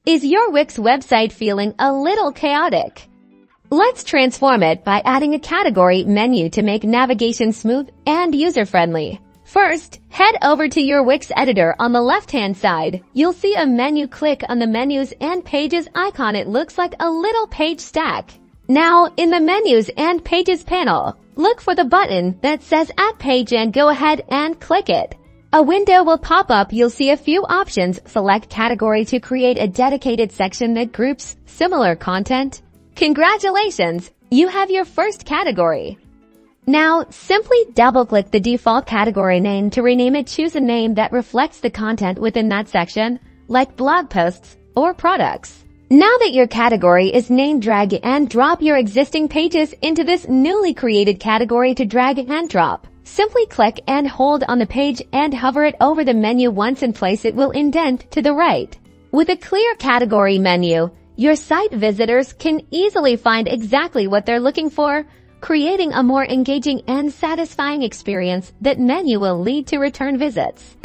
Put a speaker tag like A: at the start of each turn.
A: Is your Wix website feeling a little chaotic? Let's transform it by adding a category menu to make navigation smooth and user-friendly. First, head over to your Wix editor on the left-hand side. You'll see a menu. Click on the Menus and Pages icon. It looks like a little page stack. Now, in the Menus and Pages panel, look for the button that says Add Page and go ahead and click it. A window will pop up. You'll see a few options. Select Category to create a dedicated section that groups similar content. Congratulations! You have your first category. Now, simply double-click the default category name to rename it. Choose a name that reflects the content within that section, like blog posts or products. Now that your category is named, drag and drop your existing pages into this newly created category. To drag and drop, simply click and hold on the page and hover it over the menu. Once in place, it will indent to the right. With a clear category menu, your site visitors can easily find exactly what they're looking for, creating a more engaging and satisfying experience. That menu will lead to return visits.